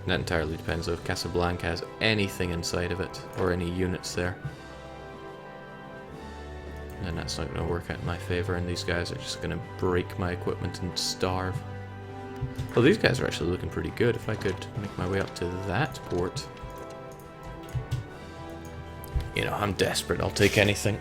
That entirely depends though if Casablanca has anything inside of it, or any units there. Then that's not going to work out in my favour, and these guys are just going to break my equipment and starve. Well, these guys are actually looking pretty good. If I could make my way up to that port. You know, I'm desperate. I'll take anything.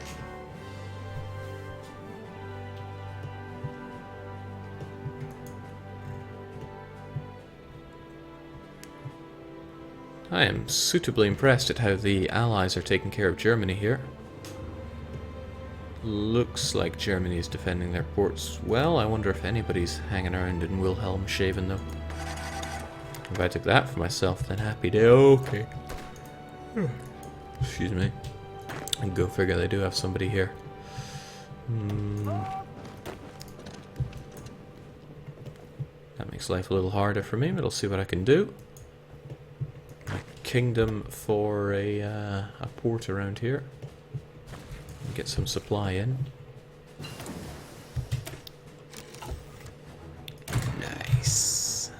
I am suitably impressed at how the Allies are taking care of Germany here. Looks like Germany is defending their ports well. I wonder if anybody's hanging around in Wilhelmshaven though. If I took that for myself, then happy day. Okay. Excuse me. And go figure, they do have somebody here. That makes life a little harder for me, but I'll see what I can do. A kingdom for a port around here. Get some supply in. Nice.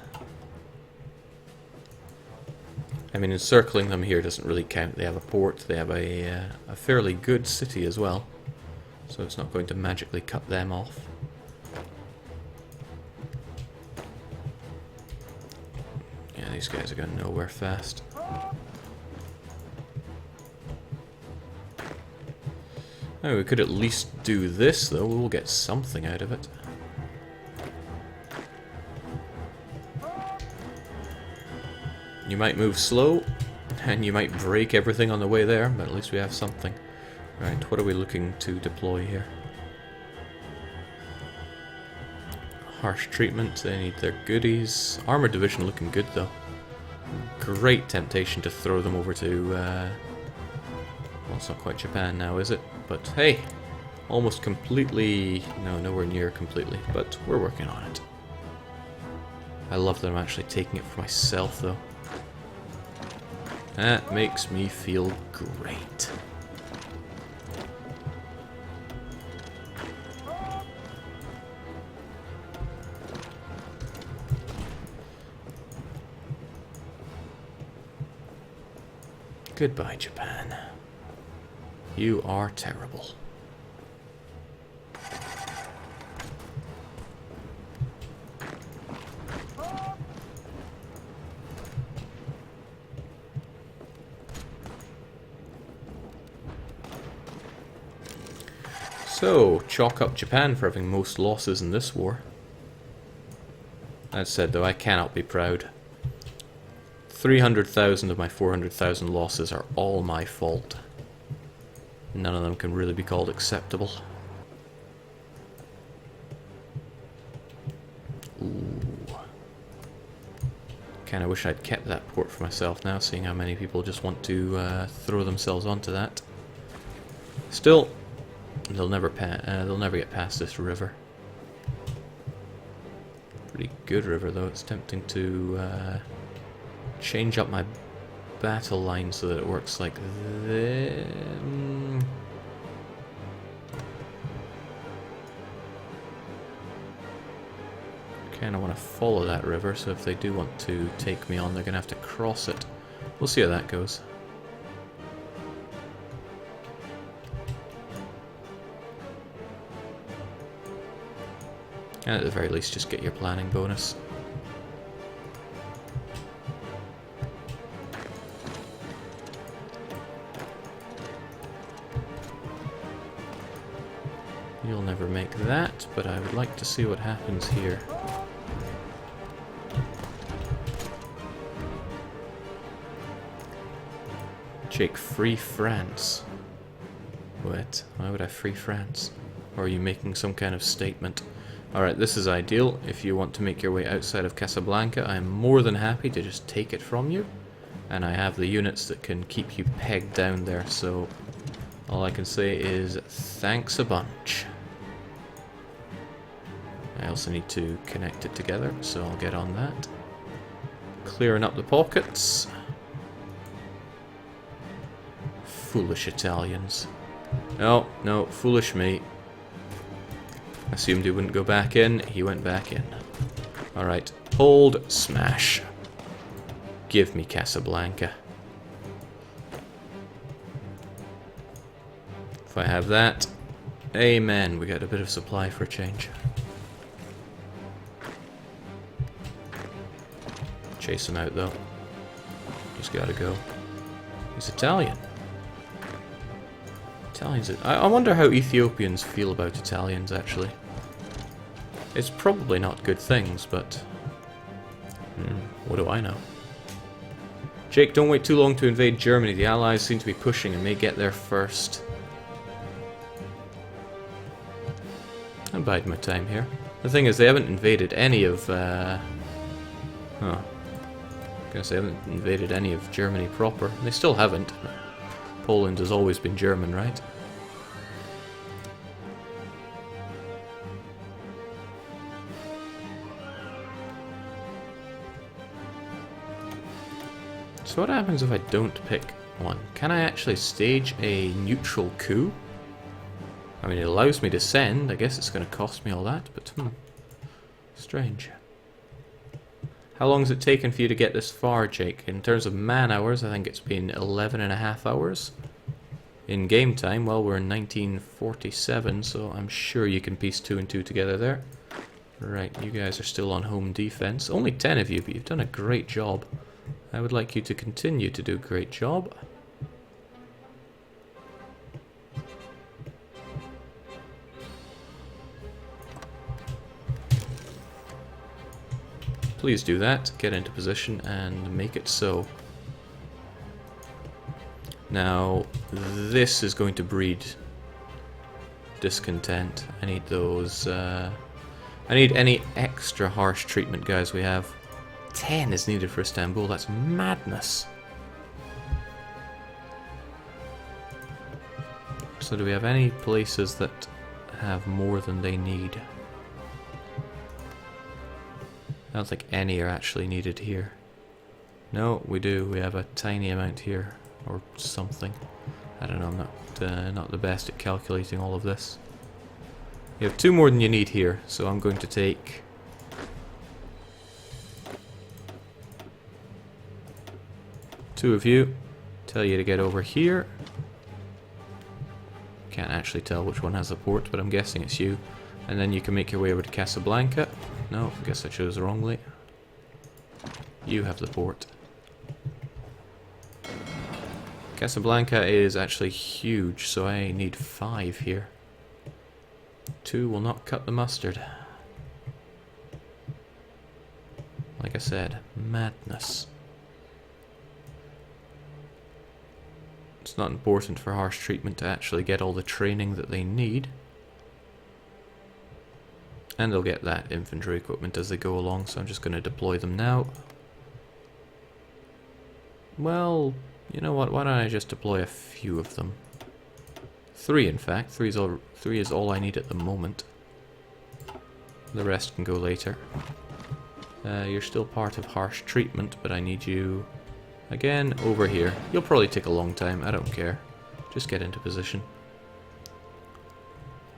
I mean, encircling them here doesn't really count. They have a port, they have a fairly good city as well. So it's not going to magically cut them off. Yeah, these guys are going nowhere fast. Oh, we could at least do this, though. We'll get something out of it. You might move slow, and you might break everything on the way there, but at least we have something. Right, what are we looking to deploy here? Harsh treatment, they need their goodies. Armored division looking good, though. Great temptation to throw them over to... well, it's not quite Japan now, is it? But hey, almost completely... No, nowhere near completely, but we're working on it. I love that I'm actually taking it for myself, though. That makes me feel great. Goodbye, Japan. You are terrible. So, chalk up Japan for having most losses in this war. That said, though, I cannot be proud. 300,000 of my 400,000 losses are all my fault. None of them can really be called acceptable. Ooh. Kinda wish I'd kept that port for myself now, seeing how many people just want to throw themselves onto that. Still, they'll never get past this river. Pretty good river though. It's tempting to change up my battle line so that it works like this. Kind of want to follow that river, so if they do want to take me on, they're going to have to cross it. We'll see how that goes. And at the very least, just get your planning bonus. You'll never make that, but I would like to see what happens here. Jake, free France. What? Why would I free France? Or are you making some kind of statement? Alright, this is ideal. If you want to make your way outside of Casablanca, I'm more than happy to just take it from you. And I have the units that can keep you pegged down there, so all I can say is thanks a bunch. I also need to connect it together, so I'll get on that. Clearing up the pockets. Foolish Italians. No, no, foolish me. Assumed he wouldn't go back in, he went back in. Alright, hold, smash. Give me Casablanca. If I have that, amen, we got a bit of supply for a change. Chase him out though. Just gotta go. He's Italian. Italians. I wonder how Ethiopians feel about Italians actually. It's probably not good things, but what do I know? Jake, don't wait too long to invade Germany. The Allies seem to be pushing and may get there first. I'm biding my time here. The thing is, they haven't invaded any of, I guess they haven't invaded any of Germany proper. They still haven't. Poland has always been German, right? So what happens if I don't pick one? Can I actually stage a neutral coup? I mean, it allows me to send. I guess it's going to cost me all that, but strange. How long has it taken for you to get this far, Jake? In terms of man hours, I think it's been 11.5 hours. In game time, well, we're in 1947, so I'm sure you can piece 2 and 2 together there. Right, you guys are still on home defense. Only 10 of you, but you've done a great job. I would like you to continue to do a great job. Please do that, get into position and make it so. Now, this is going to breed discontent. I need those, I need any extra harsh treatment guys we have. 10 is needed for Istanbul, that's madness. So do we have any places that have more than they need? I don't think any are actually needed here. No, we do. We have a tiny amount here, or something. I don't know, I'm not the best at calculating all of this. You have 2 more than you need here, so I'm going to take... two of you. Tell you to get over here. Can't actually tell which one has a port, but I'm guessing it's you. And then you can make your way over to Casablanca. No, I guess I chose wrongly. You have the port. Casablanca is actually huge, so I need 5 here. 2 will not cut the mustard. Like I said, madness. It's not important for harsh treatment to actually get all the training that they need. And they'll get that infantry equipment as they go along, so I'm just going to deploy them now. Well, you know what, why don't I just deploy a few of them? 3 in fact, 3 is all I need at the moment. The rest can go later. You're still part of harsh treatment, but I need you, again, over here. You'll probably take a long time, I don't care. Just get into position.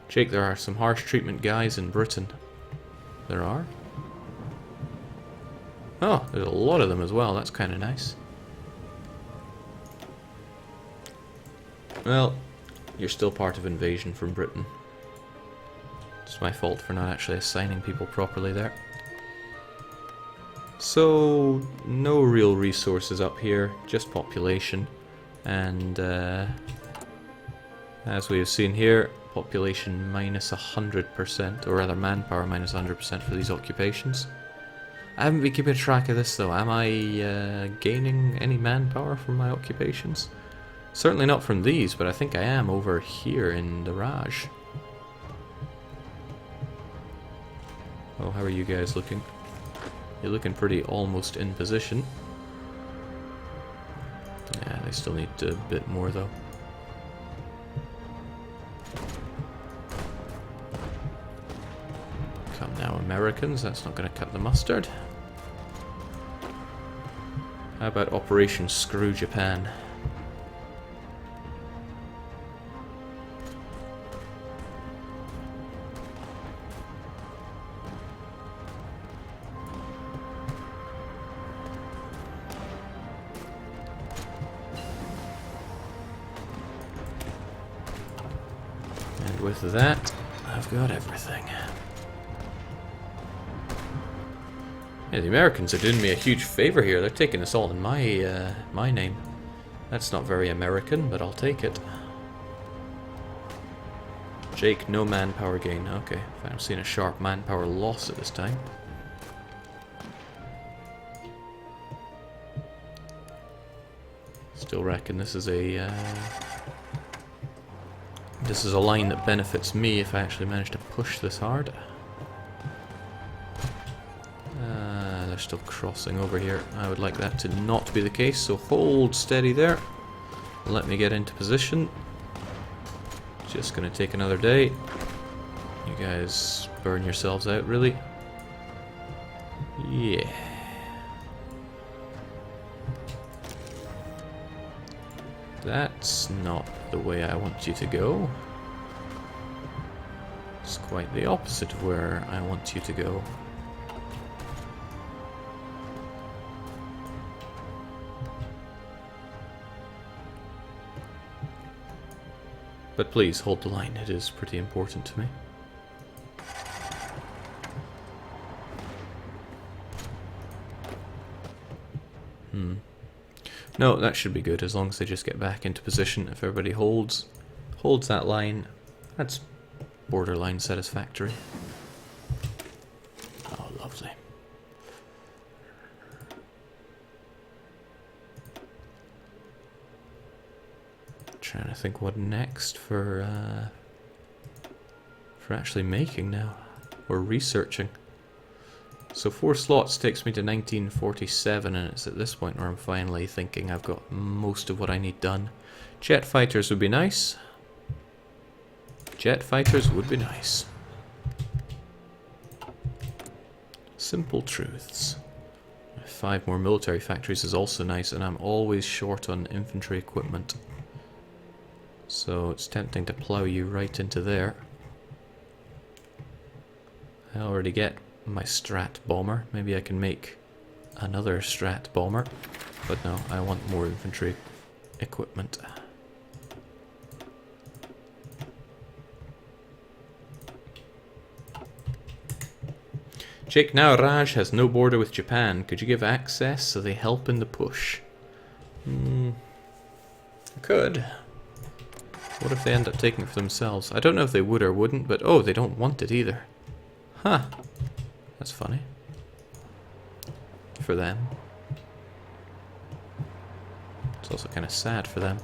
Jake, there are some harsh treatment guys in Britain. There are? Oh, there's a lot of them as well, that's kind of nice. Well, you're still part of invasion from Britain. It's my fault for not actually assigning people properly there. So, no real resources up here, just population. And as we have seen here, population minus 100%, or rather manpower minus 100% for these occupations. I haven't been keeping track of this though. Am I gaining any manpower from my occupations? Certainly not from these, but I think I am over here in the Raj. Oh, how are you guys looking? You're looking pretty almost in position. Yeah, they still need a bit more though. Come now, Americans, that's not going to cut the mustard. How about Operation Screw Japan? And with that, I've got everything. Yeah, the Americans are doing me a huge favor here. They're taking us all in my name. That's not very American, but I'll take it. Jake, no manpower gain. Okay, I'm seeing a sharp manpower loss at this time. Still reckon this is a line that benefits me if I actually manage to push this hard. They're still crossing over here. I would like that to not be the case, so hold steady there. Let me get into position. Just gonna take another day. You guys burn yourselves out, really? Yeah. That's not the way I want you to go. It's quite the opposite of where I want you to go. But please, hold the line. It is pretty important to me. No, that should be good, as long as they just get back into position. If everybody holds that line, that's borderline satisfactory. Oh, lovely. Trying to think what next for actually making now, or researching. So 4 slots takes me to 1947, and it's at this point where I'm finally thinking I've got most of what I need done. Jet fighters would be nice. Jet fighters would be nice. Simple truths. 5 more military factories is also nice, and I'm always short on infantry equipment. So it's tempting to plow you right into there. I already get my Strat bomber. Maybe I can make another Strat bomber. But no, I want more infantry equipment. Jake, now Raj has no border with Japan. Could you give access so they help in the push? I could. What if they end up taking it for themselves? I don't know if they would or wouldn't, but oh, they don't want it either. Huh. That's funny. For them. It's also kind of sad for them.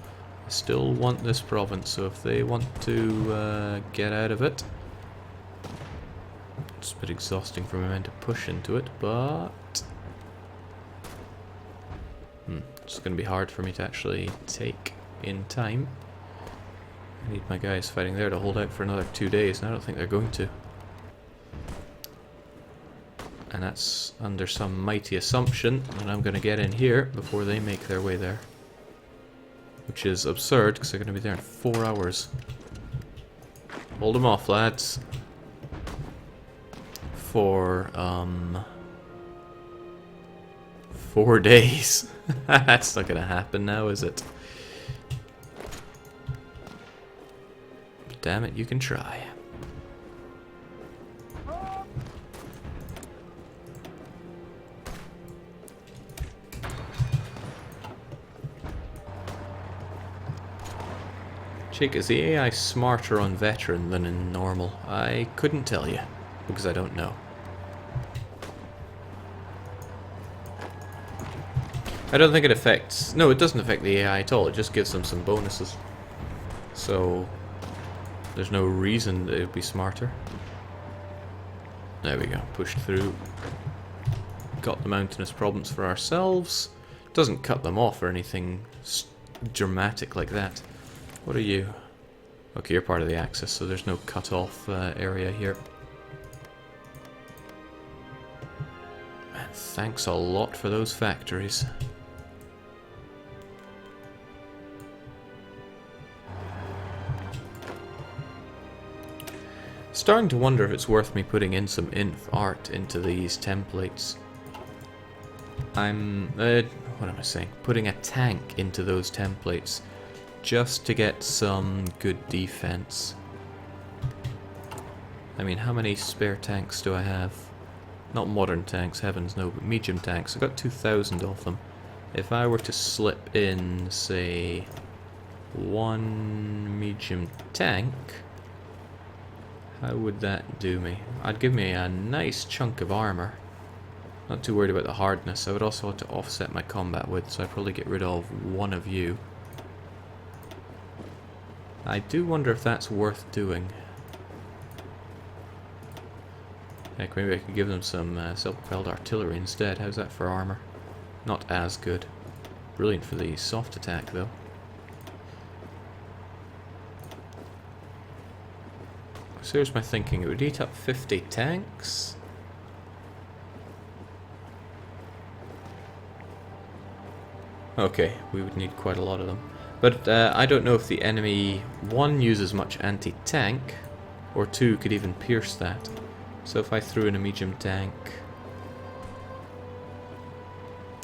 I still want this province, so if they want to get out of it... It's a bit exhausting for my men to push into it, but... It's going to be hard for me to actually take in time. I need my guys fighting there to hold out for another 2 days, and I don't think they're going to. And that's under some mighty assumption that I'm going to get in here before they make their way there. Which is absurd, because they're going to be there in 4 hours. Hold them off, lads. For, 4 days. That's not going to happen now, is it? But damn it, you can try. Jake, is the AI smarter on veteran than in normal? I couldn't tell you, because I don't know. I don't think it affects... No, it doesn't affect the AI at all. It just gives them some bonuses. So, there's no reason that it would be smarter. There we go. Pushed through. Got the mountainous province for ourselves. Doesn't cut them off or anything dramatic like that. What are you? Okay, you're part of the Axis, so there's no cut-off area here. Man, thanks a lot for those factories. Starting to wonder if it's worth me putting in some inf art into these templates. what am I saying? Putting a tank into those templates just to get some good defense. I mean, how many spare tanks do I have? Not modern tanks, heavens no, but medium tanks. I've got 2,000 of them. If I were to slip in, say, one medium tank, how would that do me? I'd give me a nice chunk of armor. Not too worried about the hardness. I would also want to offset my combat width, so I'd probably get rid of one of you. I do wonder if that's worth doing. Heck, maybe I could give them some self-propelled artillery instead. How's that for armor? Not as good. Brilliant for the soft attack, though. So here's my thinking. It would eat up 50 tanks. Okay, we would need quite a lot of them. But I don't know if the enemy, 1, uses much anti-tank, or 2, could even pierce that. So if I threw in a medium tank,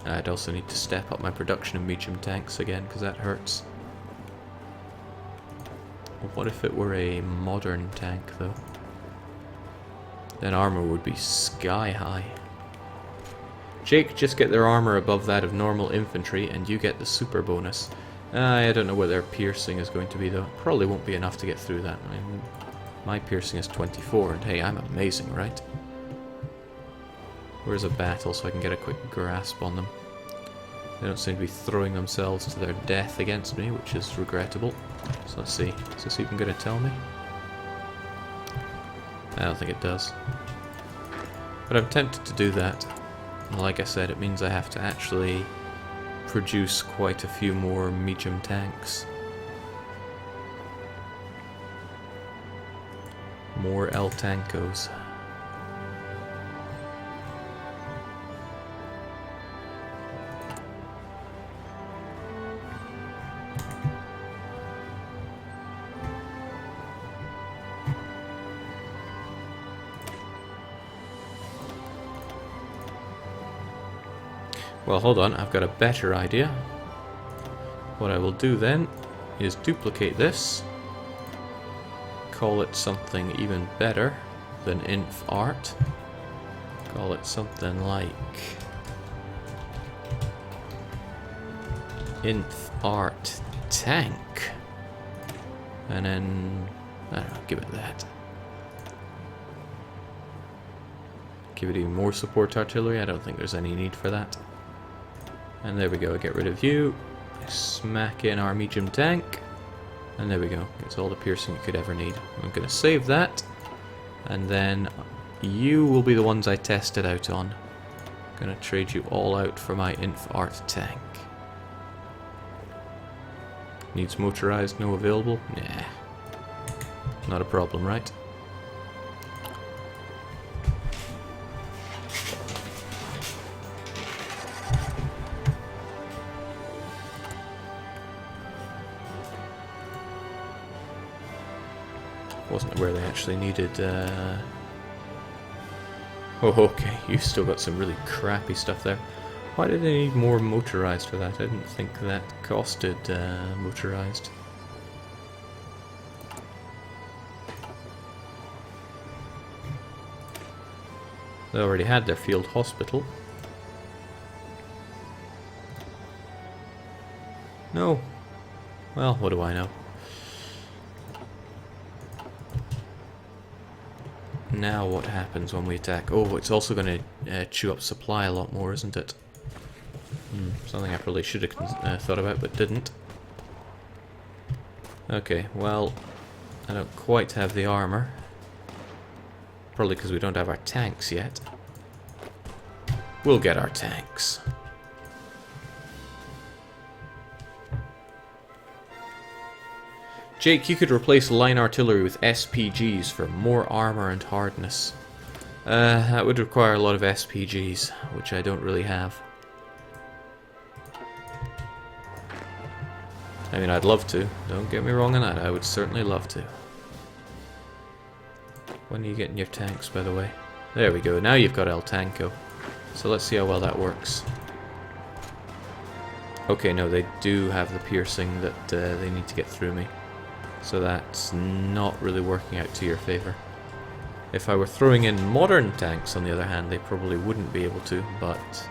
I'd also need to step up my production of medium tanks again, because that hurts. What if it were a modern tank, though? Then armor would be sky high. Jake, just get their armor above that of normal infantry, and you get the super bonus. I don't know what their piercing is going to be, though. Probably won't be enough to get through that. I mean, my piercing is 24, and hey, I'm amazing, right? Where's a battle so I can get a quick grasp on them? They don't seem to be throwing themselves to their death against me, which is regrettable. So let's see. Is this even going to tell me? I don't think it does. But I'm tempted to do that. Like I said, it means I have to actually produce quite a few more medium tanks. More El Tancos. Well, hold on, I've got a better idea. What I will do then is duplicate this, call it something even better than inf art, call it something like inf art tank, and then, I don't know, give it that. Give it even more support artillery, I don't think there's any need for that. And there we go, get rid of you, smack in our medium tank, and there we go, gets all the piercing it could ever need. I'm going to save that, and then you will be the ones I test it out on. I'm going to trade you all out for my inf art tank. Needs motorized, no available? Nah. Not a problem, right? Wasn't where they actually needed, Oh, okay, you've still got some really crappy stuff there. Why did they need more motorized for that? I didn't think that costed, motorized. They already had their field hospital. No. Well, what do I know? Now what happens when we attack? Oh, it's also going to chew up supply a lot more, isn't it? Something I probably should have thought about, but didn't. Okay, well, I don't quite have the armor. Probably because we don't have our tanks yet. We'll get our tanks. Jake, you could replace line artillery with SPGs for more armor and hardness. That would require a lot of SPGs, which I don't really have. I mean, I'd love to. Don't get me wrong on that. I would certainly love to. When are you getting your tanks, by the way? There we go. Now you've got El Tanco. So let's see how well that works. Okay, no, they do have the piercing that they need to get through me. So that's not really working out to your favor. If I were throwing in modern tanks, on the other hand, they probably wouldn't be able to, but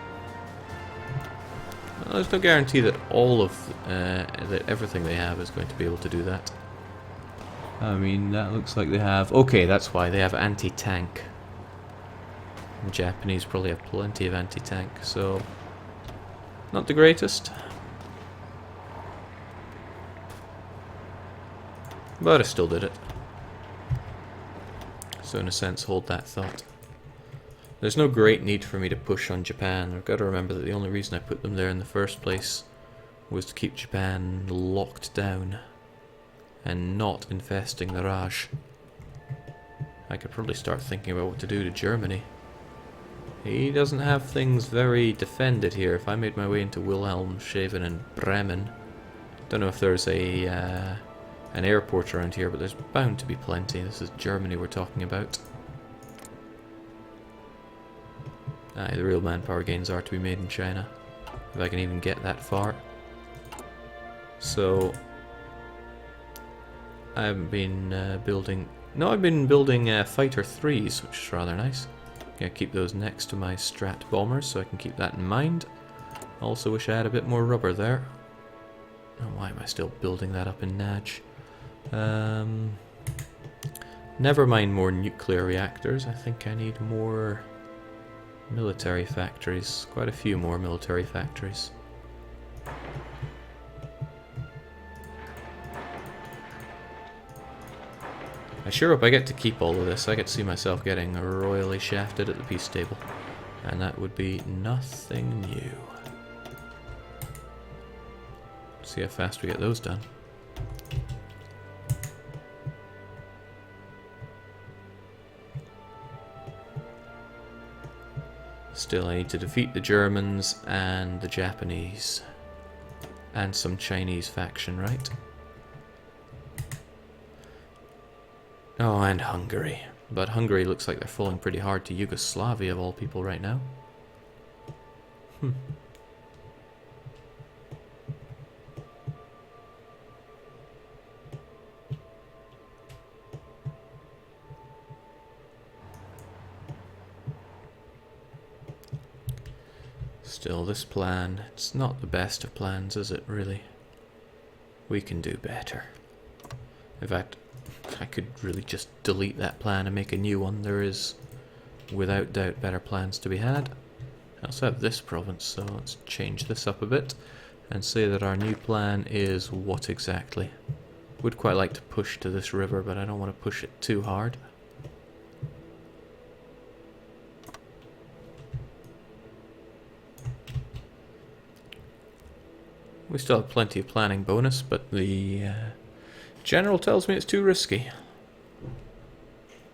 well, there's no guarantee that all of that everything they have is going to be able to do that. I mean, that looks like they have... Okay, that's why they have anti-tank. The Japanese probably have plenty of anti-tank, so not the greatest. But I still did it. So in a sense, hold that thought. There's no great need for me to push on Japan. I've got to remember that the only reason I put them there in the first place was to keep Japan locked down and not infesting the Raj. I could probably start thinking about what to do to Germany. He doesn't have things very defended here. If I made my way into Wilhelmshaven and Bremen, don't know if there's an airport around here, but there's bound to be plenty. This is Germany we're talking about. Aye, the real manpower gains are to be made in China, if I can even get that far. So I haven't been building... No, I've been building Fighter 3s, which is rather nice. Gonna keep those next to my Strat bombers, so I can keep that in mind. Also wish I had a bit more rubber there. Oh, why am I still building that up in Naj? Never mind more nuclear reactors. I think I need more military factories. Quite a few more military factories. I sure hope I get to keep all of this. I could see myself getting royally shafted at the peace table. And that would be nothing new. See how fast we get those done. Still, I need to defeat the Germans and the Japanese. And some Chinese faction, right? Oh, and Hungary. But Hungary looks like they're falling pretty hard to Yugoslavia, of all people, right now. Still, this plan, it's not the best of plans, is it, really? We can do better. In fact, I could really just delete that plan and make a new one. There is, without doubt, better plans to be had. I also have this province, so let's change this up a bit and say that our new plan is what exactly? Would quite like to push to this river, but I don't want to push it too hard. We still have plenty of planning bonus, but the general tells me it's too risky.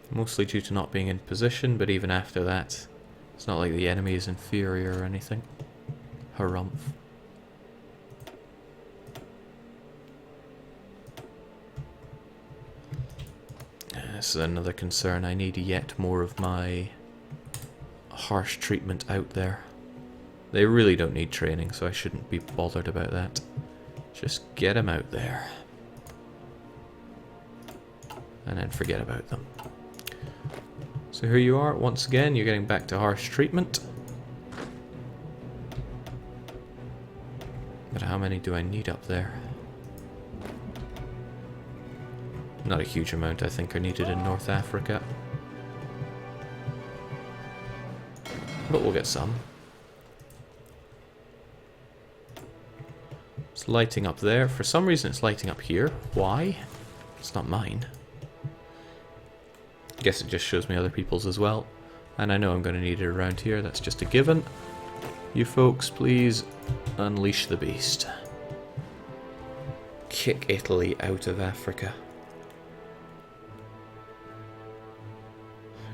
Mostly due to not being in position, but even after that, it's not like the enemy is inferior or anything. Harumph. This is another concern. I need yet more of my harsh treatment out there. They really don't need training, so I shouldn't be bothered about that. Just get them out there. And then forget about them. So here you are, once again, you're getting back to harsh treatment. But how many do I need up there? Not a huge amount, I think, are needed in North Africa. But we'll get some. It's lighting up there. For some reason it's lighting up here. Why? It's not mine. Guess it just shows me other people's as well. And I know I'm going to need it around here. That's just a given. You folks, please unleash the beast. Kick Italy out of Africa.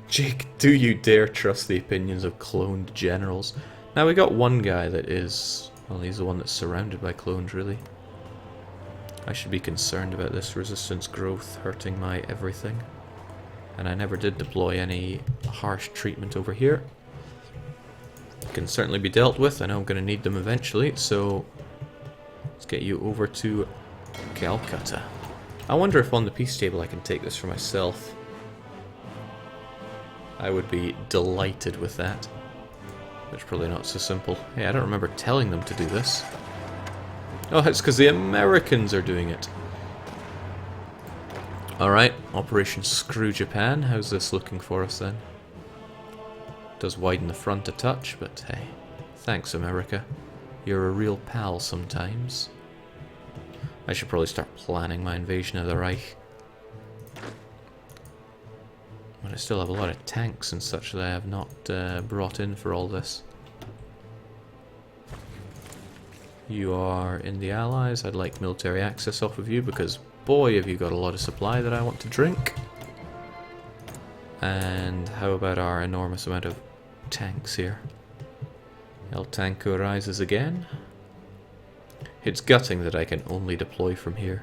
Jake, do you dare trust the opinions of cloned generals? Now we got one guy that is... Well, he's the one that's surrounded by clones, really. I should be concerned about this resistance growth hurting my everything. And I never did deploy any harsh treatment over here. It can certainly be dealt with. I know I'm going to need them eventually, so let's get you over to Calcutta. I wonder if on the peace table I can take this for myself. I would be delighted with that. It's probably not so simple. Hey, I don't remember telling them to do this. Oh, it's because the Americans are doing it. Alright, Operation Screw Japan. How's this looking for us then? Does widen the front a touch, but hey. Thanks, America. You're a real pal sometimes. I should probably start planning my invasion of the Reich. But I still have a lot of tanks and such that I have not brought in for all this. You are in the Allies. I'd like military access off of you because, boy, have you got a lot of supply that I want to drink. And how about our enormous amount of tanks here? El Tanco rises again. It's gutting that I can only deploy from here.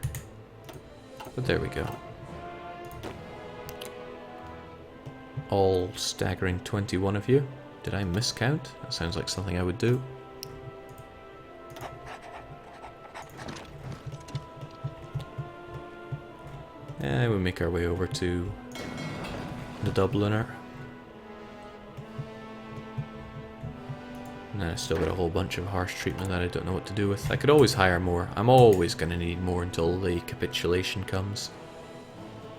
But there we go. All staggering 21 of you. Did I miscount? That sounds like something I would do. And we make our way over to the Dubliner. And then I still got a whole bunch of harsh treatment that I don't know what to do with. I could always hire more. I'm always going to need more until the capitulation comes.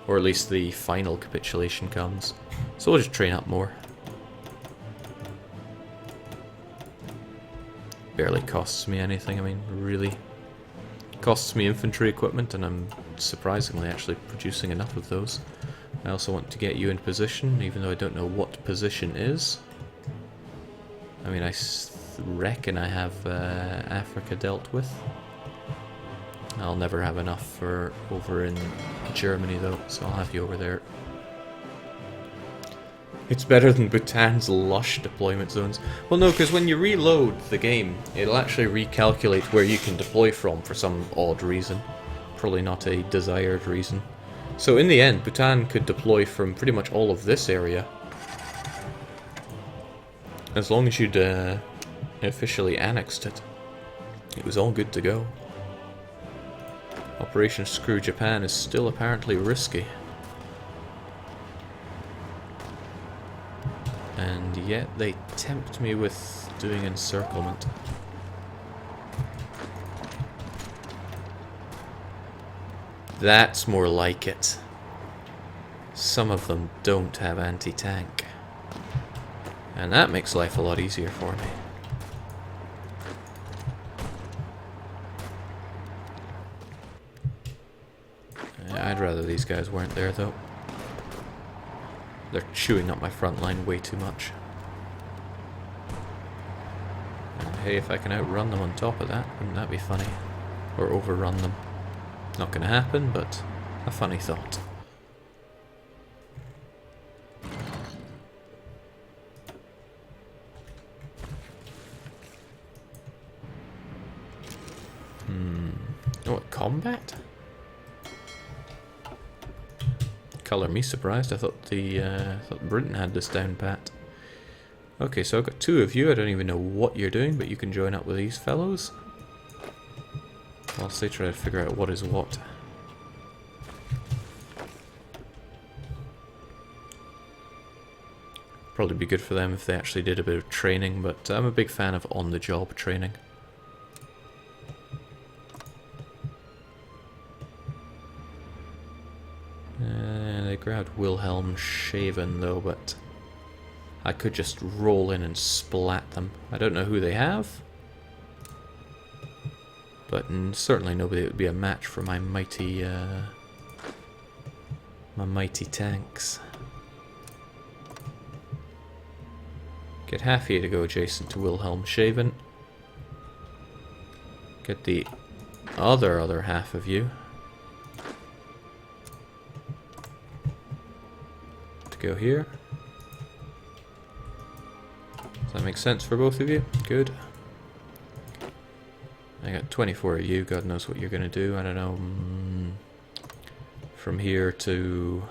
Or at least the final capitulation comes. So we'll just train up more. Barely costs me anything, I mean, really. Costs me infantry equipment, and I'm surprisingly actually producing enough of those. I also want to get you in position, even though I don't know what position is. I mean, I reckon I have Africa dealt with. I'll never have enough for over in Germany though, so I'll have you over there. It's better than Bhutan's lush deployment zones. Well no, because when you reload the game, it'll actually recalculate where you can deploy from for some odd reason. Probably not a desired reason. So in the end, Bhutan could deploy from pretty much all of this area. As long as you'd officially annexed it. It was all good to go. Operation Screw Japan is still apparently risky. And yet they tempt me with doing encirclement. That's more like it. Some of them don't have anti-tank. And that makes life a lot easier for me. I'd rather these guys weren't there though. They're chewing up my front line way too much. And hey, if I can outrun them on top of that, wouldn't that be funny? Or overrun them. Not gonna happen, but a funny thought. What, combat? Colour me surprised. I thought thought Britain had this down pat. Okay, so I've got two of you. I don't even know what you're doing, but you can join up with these fellows. Whilst they try to figure out what is what. Probably be good for them if they actually did a bit of training, but I'm a big fan of on-the-job training. They grabbed Wilhelmshaven though, but I could just roll in and splat them. I don't know who they have, but certainly nobody that would be a match for my mighty tanks. Get half of you to go adjacent to Wilhelmshaven. Get the other half of you to go here. Does that make sense for both of you? Good. I got 24 of you. God knows what you're going to do. I don't know. From here to...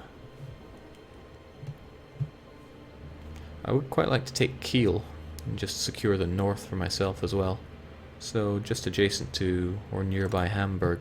I would quite like to take Kiel and just secure the north for myself as well. So just adjacent to or nearby Hamburg